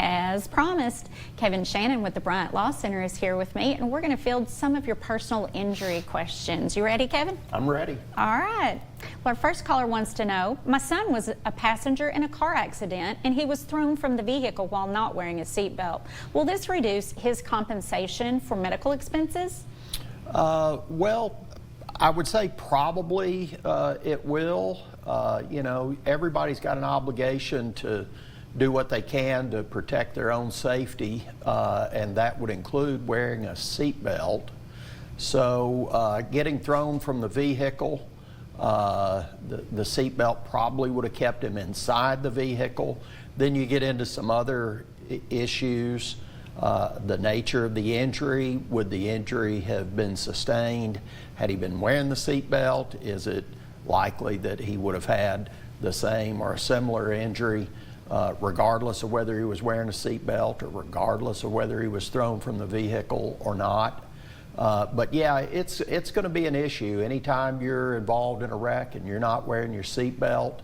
As promised, KevinShannon with the BryantLaw Center is here with me, and we're going to field some of your personal injury questions. You ready, Kevin? I'm ready. All right. Well, our first caller wants to know, my son was a passenger in a car accident, and he was thrown from the vehicle while not wearing a seatbelt. Will this reduce his compensation for medical expenses? Well, I would say probably it will. You know, everybody's got an obligation to do what they can to protect their own safety, and that would include wearing a seatbelt. So getting thrown from the vehicle, the seatbelt probably would have kept him inside the vehicle. Then you get into some other issues. The nature of the injury. Would the injury have been sustained had he been wearing the seatbelt? Is it likely that he would have had the same or a similar injury regardless of whether he was wearing a seatbelt or regardless of whether he was thrown from the vehicle or not? But yeah, it's going to be an issue. Anytime you're involved in a wreck and you're not wearing your seatbelt,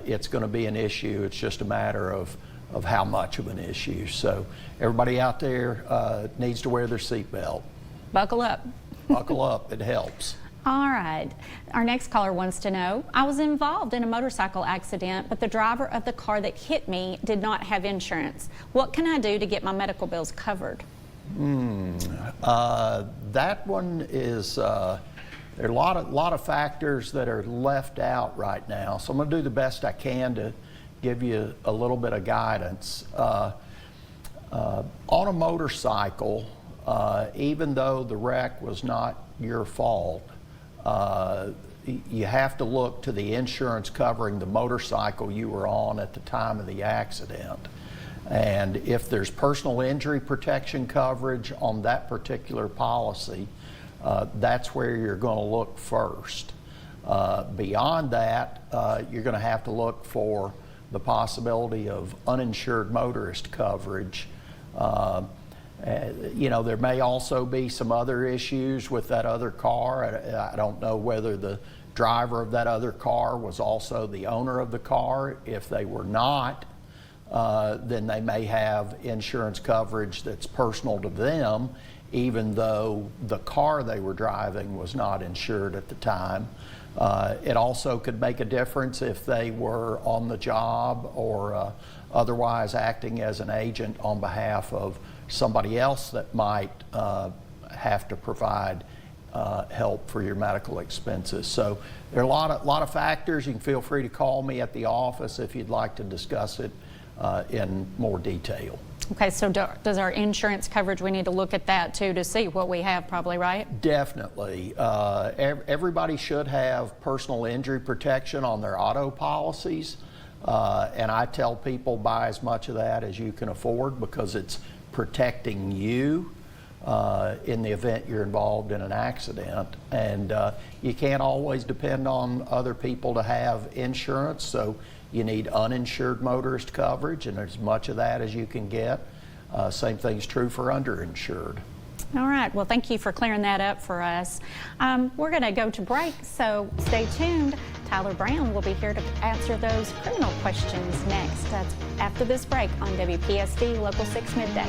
it's going to be an issue. It's just a matter of how much of an issue. So everybody out there needs to wear their seatbelt. Buckle up. Buckle up, it helps. All right. Our next caller wants to know, I was involved in a motorcycle accident, but the driver of the car that hit me did not have insurance. What can I do to get my medical bills covered? That one is, there are a lot of factors that are left out right now. So I'm going to do the best I can to give you a little bit of guidance. On a motorcycle, even though the wreck was not your fault, you have to look to the insurance covering the motorcycle you were on at the time of the accident. And if there's personal injury protection coverage on that particular policy, that's where you're going to look first. Beyond that, you're going to have to look for the possibility of uninsured motorist coverage. You know, there may also be some other issues with that other car. I don't know whether the driver of that other car was also the owner of the car. If they were not, then they may have insurance coverage that's personal to them, even though the car they were driving was not insured at the time. It also could make a difference if they were on the job or otherwise acting as an agent on behalf of somebody else that might have to provide help for your medical expenses. So there are a lot of factors. You can feel free to call me at the office if you'd like to discuss it in more detail. Okay, so does our insurance coverage, we need to look at that too to see what we have probably, right? Definitely. Everybody should have personal injury protection on their auto policies. And I tell people buy as much of that as you can afford because it's protecting you in the event you're involved in an accident. And you can't always depend on other people to have insurance, so you need uninsured motorist coverage, and as much of that as you can get. Same thing's true for underinsured. All right, well, thank you for clearing that up for us. We're going to go to break, so stay tuned. Tyler Brown will be here to answer those criminal questions next. That's after this break on WPSD Local 6 Midday.